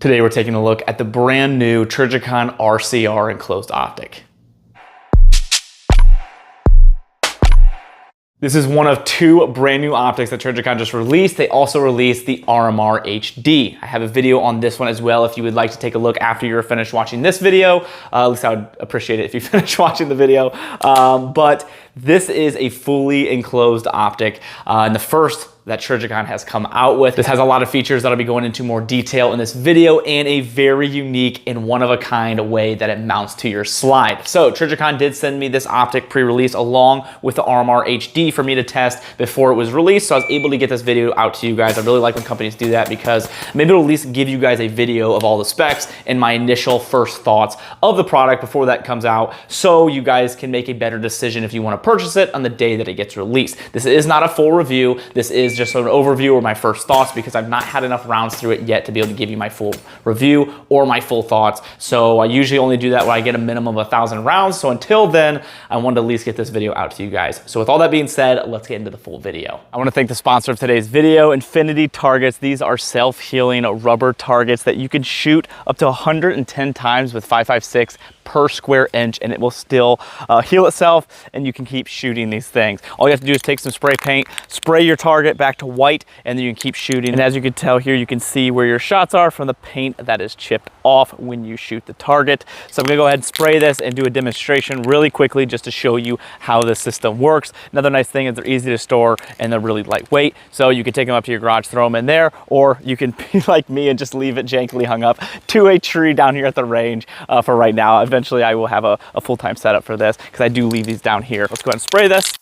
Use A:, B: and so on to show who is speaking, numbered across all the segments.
A: Today we're taking a look at the brand new Trijicon RCR enclosed optic. This is one of two brand new optics that Trijicon just released. They also released the RMR HD. I have a video on this one as well if you would like to take a look after you're finished watching this video. At least I would appreciate it if you finish watching the video. But this is a fully enclosed optic and the first that Trijicon has come out with. This has a lot of features that I'll be going into more detail in this video and a very unique and one-of-a-kind way that it mounts to your slide. So Trijicon did send me this optic pre-release along with the RMR HD for me to test before it was released, so I was able to get this video out to you guys. I really like when companies do that because maybe it'll at least give you guys a video of all the specs and my initial first thoughts of the product before that comes out, so you guys can make a better decision if you want to purchase it on the day that it gets released. This is not a full review. This is just an overview or my first thoughts because I've not had enough rounds through it yet to be able to give you my full review or my full thoughts. So I usually only do that when I get a minimum of 1,000 rounds. So until then, I wanted to at least get this video out to you guys. So with all that being said, let's get into the full video. I want to thank the sponsor of today's video, Infinity Targets. These are self-healing rubber targets that you can shoot up to 110 times with 5.56 per square inch and it will still heal itself and you can keep shooting these things. All you have to do is take some spray paint, spray your target back to white, and then you can keep shooting. And as you can tell here, you can see where your shots are from the paint that is chipped off when you shoot the target. So I'm gonna go ahead and spray this and do a demonstration really quickly just to show you how this system works. Another nice thing is they're easy to store and they're really lightweight. So you can take them up to your garage, throw them in there, or you can be like me and just leave it jankily hung up to a tree down here at the range for right now. Eventually I will have a full-time setup for this because I do leave these down here. Let's go ahead and spray this.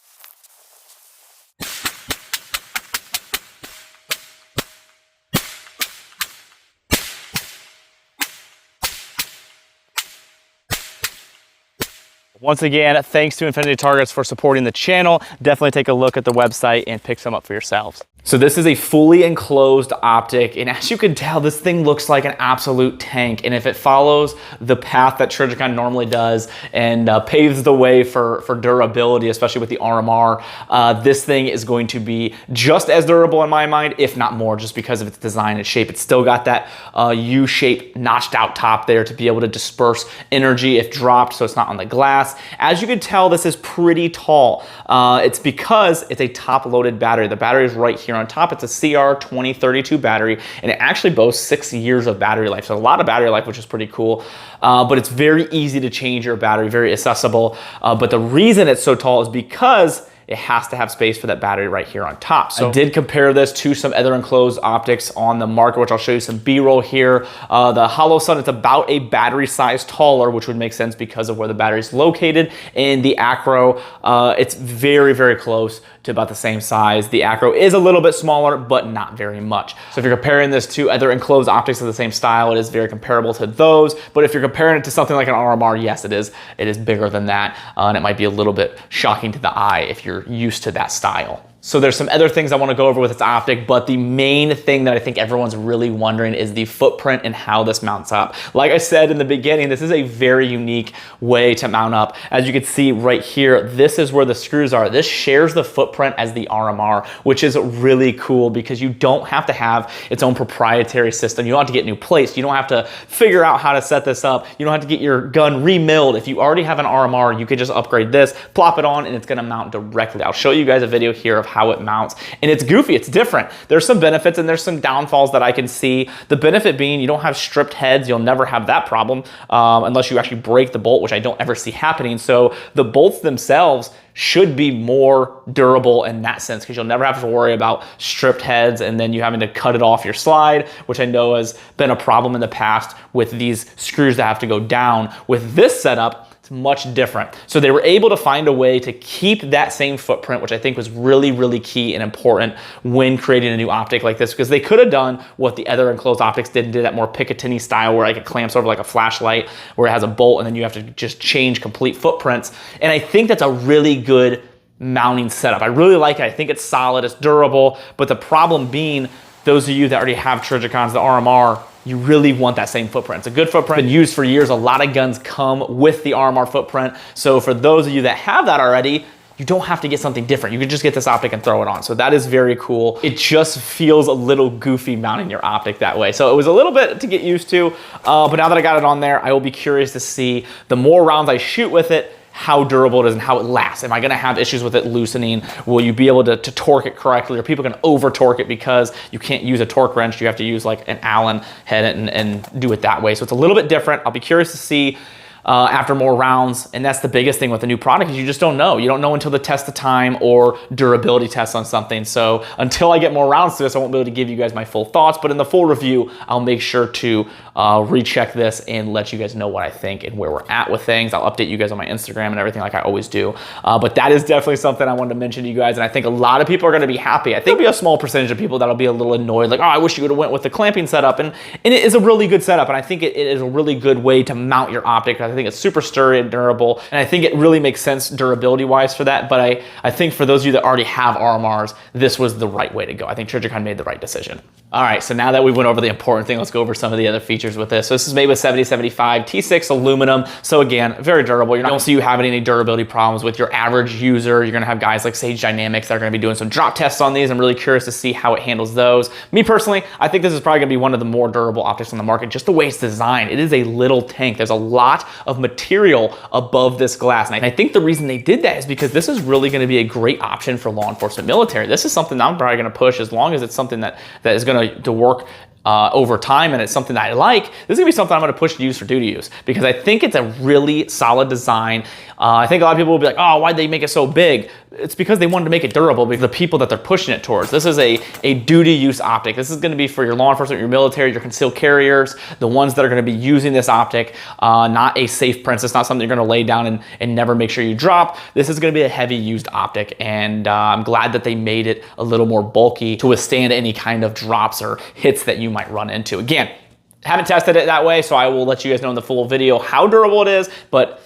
A: Once again, thanks to Infinity Targets for supporting the channel. Definitely take a look at the website and pick some up for yourselves. So this is a fully enclosed optic, and as you can tell, this thing looks like an absolute tank. And if it follows the path that Trijicon normally does and paves the way for durability, especially with the RMR, this thing is going to be just as durable in my mind, if not more, just because of its design and shape. It's still got that U-shaped notched out top there to be able to disperse energy if dropped, so it's not on the glass. As you can tell, this is pretty tall. It's because it's a top-loaded battery. The battery is right here on top. It's a CR2032 battery, and it actually boasts 6 years of battery life. So a lot of battery life, which is pretty cool. But it's very easy to change your battery, very accessible. But the reason it's so tall is because it has to have space for that battery right here on top. So I did compare this to some other enclosed optics on the market, which I'll show you some B-roll here. The Holosun, it's about a battery size taller, which would make sense because of where the battery is located. And the Acro, it's very, very close to about the same size. The Acro is a little bit smaller, but not very much. So if you're comparing this to other enclosed optics of the same style, it is very comparable to those. But if you're comparing it to something like an RMR, yes, it is bigger than that. And it might be a little bit shocking to the eye if you're used to that style. So there's some other things I want to go over with this optic, but the main thing that I think everyone's really wondering is the footprint and how this mounts up. Like I said in the beginning, this is a very unique way to mount up. As you can see right here, this is where the screws are. This shares the footprint as the RMR, which is really cool because you don't have to have its own proprietary system. You don't have to get new plates. You don't have to figure out how to set this up. You don't have to get your gun remilled. If you already have an RMR, you could just upgrade this, plop it on, and it's gonna mount directly. I'll show you guys a video here of how it mounts, and it's goofy, it's different. There's some benefits and there's some downfalls that I can see. The benefit being you don't have stripped heads. You'll never have that problem unless you actually break the bolt, which I don't ever see happening. So the bolts themselves should be more durable in that sense because you'll never have to worry about stripped heads and then you having to cut it off your slide, which I know has been a problem in the past with these screws that have to go down. With this setup, much different. So they were able to find a way to keep that same footprint, which I think was really, really key and important when creating a new optic like this, because they could have done what the other enclosed optics did and did that more Picatinny style where like it clamps over like a flashlight where it has a bolt and then you have to just change complete footprints. And I think that's a really good mounting setup. I really like it. I think it's solid, it's durable, but the problem being those of you that already have Trijicons, the RMR, you really want that same footprint. It's a good footprint, been used for years. A lot of guns come with the RMR footprint. So for those of you that have that already, you don't have to get something different. You can just get this optic and throw it on. So that is very cool. It just feels a little goofy mounting your optic that way. So it was a little bit to get used to, but now that I got it on there, I will be curious to see the more rounds I shoot with it, how durable it is and how it lasts. Am I gonna have issues with it loosening? Will you be able to torque it correctly? Or people can over torque it because you can't use a torque wrench. You have to use like an Allen head and do it that way. So it's a little bit different. I'll be curious to see after more rounds. And that's the biggest thing with the new product is you just don't know. You don't know until the test of time or durability tests on something. So until I get more rounds to this, I won't be able to give you guys my full thoughts, but in the full review, I'll make sure to recheck this and let you guys know what I think and where we're at with things. I'll update you guys on my Instagram and everything like I always do. But that is definitely something I wanted to mention to you guys. And I think a lot of people are gonna be happy. I think there'll be a small percentage of people that'll be a little annoyed, like, oh, I wish you would have went with the clamping setup. And it is a really good setup. And I think it is a really good way to mount your optic. I think it's super sturdy and durable. And I think it really makes sense durability wise for that. But I think for those of you that already have RMRs, this was the right way to go. I think Trijicon made the right decision. All right, so now that we went over the important thing, let's go over some of the other features with this. So this is made with 7075 T6 aluminum. So again, very durable. You don't see you having any durability problems with your average user. You're gonna have guys like Sage Dynamics that are gonna be doing some drop tests on these. I'm really curious to see how it handles those. Me personally, I think this is probably gonna be one of the more durable optics on the market, just the way it's designed. It is a little tank. There's a lot of material above this glass. And I think the reason they did that is because this is really gonna be a great option for law enforcement military. This is something that I'm probably gonna push as long as it's something that is gonna to work over time and it's something that I like. This is gonna be something I'm gonna push to use for duty use because I think it's a really solid design. I think a lot of people will be like, oh, why'd they make it so big? It's because they wanted to make it durable because the people that they're pushing it towards. This is a duty use optic. This is gonna be for your law enforcement, your military, your concealed carriers, the ones that are gonna be using this optic, not a safe prince. It's not something you're gonna lay down and never make sure you drop. This is gonna be a heavy used optic and I'm glad that they made it a little more bulky to withstand any kind of drops or hits that you might run into. Again, haven't tested it that way, so I will let you guys know in the full video how durable it is, but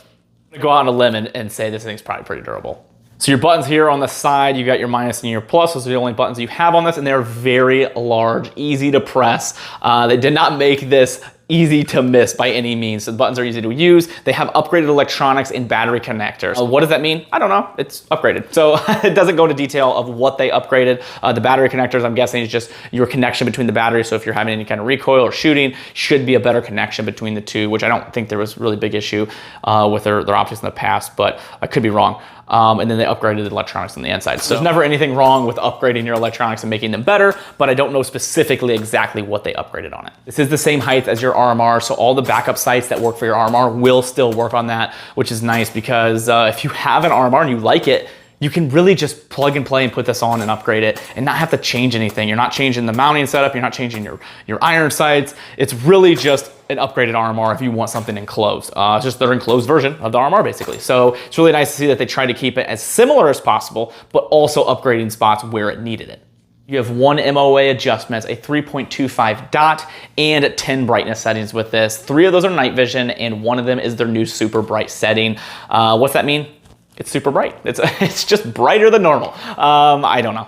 A: I'm gonna go out on a limb and say this thing's probably pretty durable. So your buttons here on the side, you got your minus and your plus. Those are the only buttons you have on this, and they're very large, easy to press. They did not make this easy to miss by any means. So the buttons are easy to use. They have upgraded electronics and battery connectors. What does that mean? I don't know. It's upgraded. So it doesn't go into detail of what they upgraded. The battery connectors, I'm guessing, is just your connection between the batteries. So if you're having any kind of recoil or shooting, should be a better connection between the two, which I don't think there was really big issue with their optics in the past, but I could be wrong. And then they upgraded the electronics on the inside. So there's never anything wrong with upgrading your electronics and making them better, but I don't know specifically exactly what they upgraded on it. This is the same height as your RMR, so all the backup sights that work for your RMR will still work on that, which is nice because if you have an RMR and you like it, you can really just plug and play and put this on and upgrade it and not have to change anything. You're not changing the mounting setup. You're not changing your iron sights. It's really just an upgraded RMR if you want something enclosed. It's just their enclosed version of the RMR basically. So it's really nice to see that they try to keep it as similar as possible, but also upgrading spots where it needed it. You have one MOA adjustments, a 3.25 dot, and 10 brightness settings with this. 3 of those are night vision, and 1 of them is their new super bright setting. What's that mean? It's super bright. It's just brighter than normal. I don't know.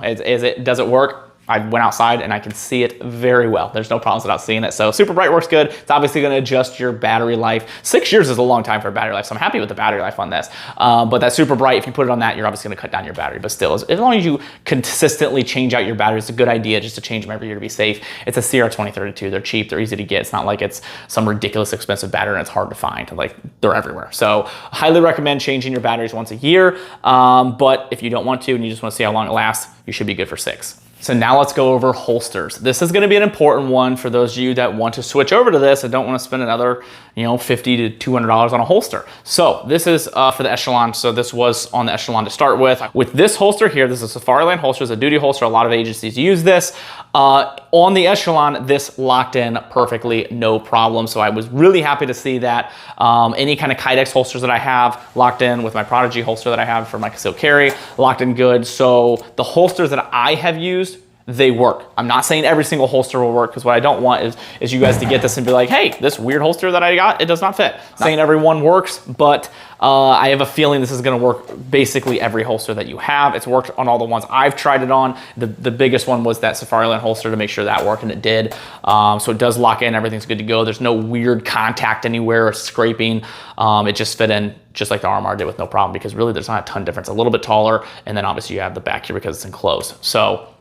A: Does it work? I went outside and I can see it very well. There's no problems without seeing it. So super bright works good. It's obviously gonna adjust your battery life. 6 years is a long time for a battery life, so I'm happy with the battery life on this. But that super bright, if you put it on that, you're obviously gonna cut down your battery. But still, as long as you consistently change out your batteries, it's a good idea just to change them every year to be safe. It's a CR2032. They're cheap, they're easy to get. It's not like it's some ridiculous expensive battery and it's hard to find. Like, they're everywhere. So highly recommend changing your batteries once a year. But if you don't want to and you just wanna see how long it lasts, you should be good for 6. So now let's go over holsters. This is gonna be an important one for those of you that want to switch over to this and don't wanna spend another, $50 to $200 on a holster. So this is for the Echelon. So this was on the Echelon to start with. With this holster here, this is a Safariland holster, it's a duty holster. A lot of agencies use this. On the Echelon, this locked in perfectly, no problem. So I was really happy to see that. Any kind of Kydex holsters that I have locked in with my Prodigy holster that I have for my concealed carry, locked in good. So the holsters that I have used they work. I'm not saying every single holster will work, because what I don't want is you guys to get this and be like, hey, this weird holster that I got, it does not fit. Not saying every one works, but I have a feeling this is gonna work basically every holster that you have. It's worked on all the ones I've tried it on. The biggest one was that Safariland holster to make sure that worked, and it did. So it does lock in, everything's good to go. There's no weird contact anywhere or scraping. It just fit in just like the RMR did with no problem, because really there's not a ton of difference. A little bit taller, and then obviously you have the back here because it's enclosed. So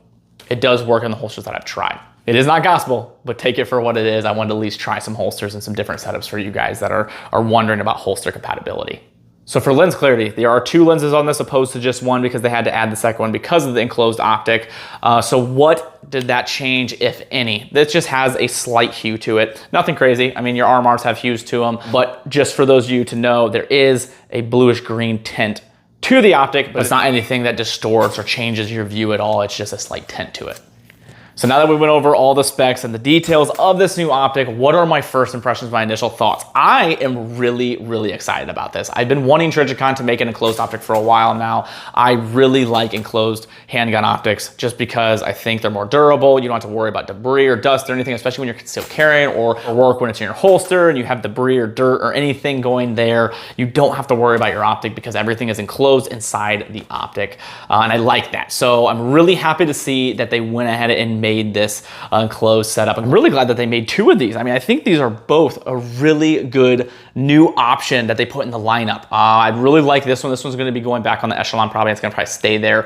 A: it does work in the holsters that I've tried. It is not gospel, but take it for what it is. I wanted to at least try some holsters and some different setups for you guys that are wondering about holster compatibility. So for lens clarity, there are 2 lenses on this opposed to just 1, because they had to add the second one because of the enclosed optic. So what did that change, if any? This just has a slight hue to it. Nothing crazy. I mean, your RMRs have hues to them, but just for those of you to know, there is a bluish green tint to the optic, but it's not anything that distorts or changes your view at all. It's just a slight tint to it. So now that we went over all the specs and the details of this new optic, what are my first impressions, my initial thoughts? I am really, really excited about this. I've been wanting Trijicon to make an enclosed optic for a while now. I really like enclosed handgun optics just because I think they're more durable. You don't have to worry about debris or dust or anything, especially when you're concealed carrying or work when it's in your holster and you have debris or dirt or anything going there. You don't have to worry about your optic because everything is enclosed inside the optic. And I like that. So I'm really happy to see that they went ahead and made this enclosed setup. I'm really glad that they made 2 of these. I mean, I think these are both a really good new option that they put in the lineup. I really like this one. This one's going to be going back on the Echelon probably. It's going to probably stay there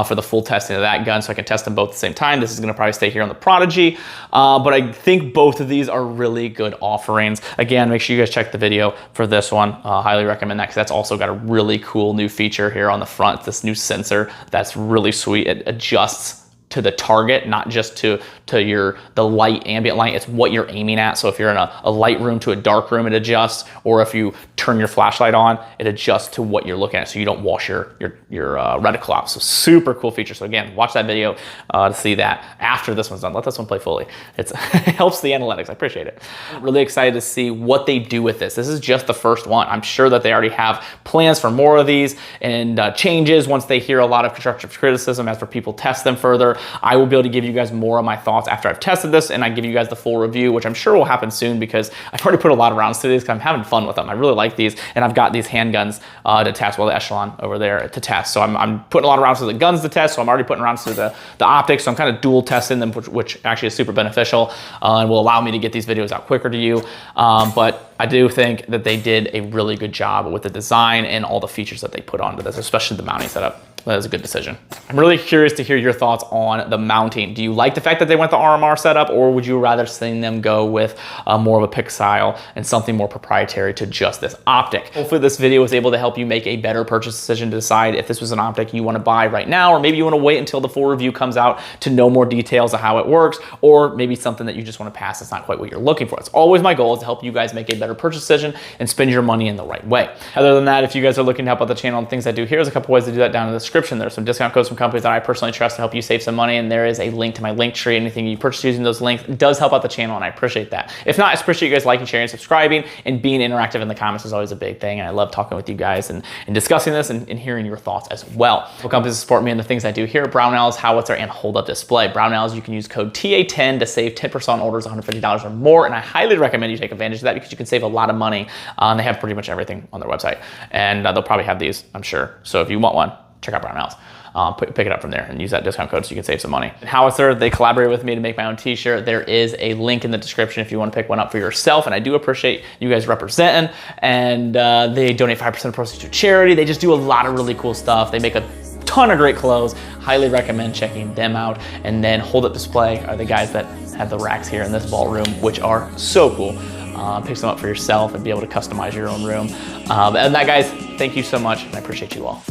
A: for the full testing of that gun, so I can test them both at the same time. This is going to probably stay here on the Prodigy, but I think both of these are really good offerings. Again, make sure you guys check the video for this one. Highly recommend that, because that's also got a really cool new feature here on the front, this new sensor that's really sweet. It adjusts to the target, not just to the light, ambient light. It's what you're aiming at. So if you're in a light room to a dark room, it adjusts, or if you turn your flashlight on, it adjusts to what you're looking at, so you don't wash your reticle out. So super cool feature. So again, watch that video to see that after this one's done. Let this one play fully. It helps the analytics. I appreciate it. I'm really excited to see what they do with this. This is just the first one. I'm sure that they already have plans for more of these and changes once they hear a lot of constructive criticism as for people test them further. I will be able to give you guys more of my thoughts after I've tested this, and I give you guys the full review, which I'm sure will happen soon, because I've already put a lot of rounds through these because I'm having fun with them. I really like these, and I've got these handguns to test, well, the Echelon over there to test. So I'm putting a lot of rounds through the guns to test, so I'm already putting rounds through the optics, so I'm kind of dual testing them, which actually is super beneficial and will allow me to get these videos out quicker to you. But I do think that they did a really good job with the design and all the features that they put onto this, especially the mounting setup. That is a good decision. I'm really curious to hear your thoughts on the mounting. Do you like the fact that they went the RMR setup, or would you rather see them go with more of a pick style and something more proprietary to just this optic? Hopefully this video was able to help you make a better purchase decision to decide if this was an optic you want to buy right now, or maybe you want to wait until the full review comes out to know more details of how it works, or maybe something that you just want to pass. It's not quite what you're looking for. It's always my goal is to help you guys make a better purchase decision and spend your money in the right way. Other than that, if you guys are looking to help out the channel and things I do, here's a couple ways to do that down in the description. There's some discount codes from companies that I personally trust to help you save some money, and there is a link to my link tree. Anything you purchase using those links does help out the channel, and I appreciate that. If not, I just appreciate you guys liking, sharing, subscribing, and being interactive in the comments is always a big thing, and I love talking with you guys and discussing this and hearing your thoughts as well. For companies that support me and the things I do here, Brownells, Howitzer, and Hold Up Display. Brownells, you can use code TA10 to save 10% on orders $150 or more, and I highly recommend you take advantage of that because you can save a lot of money. They have pretty much everything on their website, and they'll probably have these, I'm sure. So if you want one, check out Brownells. Pick it up from there and use that discount code so you can save some money. Howitzer, they collaborated with me to make my own t-shirt. There is a link in the description if you want to pick one up for yourself, and I do appreciate you guys representing, and they donate 5% of proceeds to charity. They just do a lot of really cool stuff. They make a ton of great clothes. Highly recommend checking them out. And then Hold Up Display are the guys that have the racks here in this ballroom, which are so cool. Pick some up for yourself and be able to customize your own room. And that, guys, thank you so much, and I appreciate you all.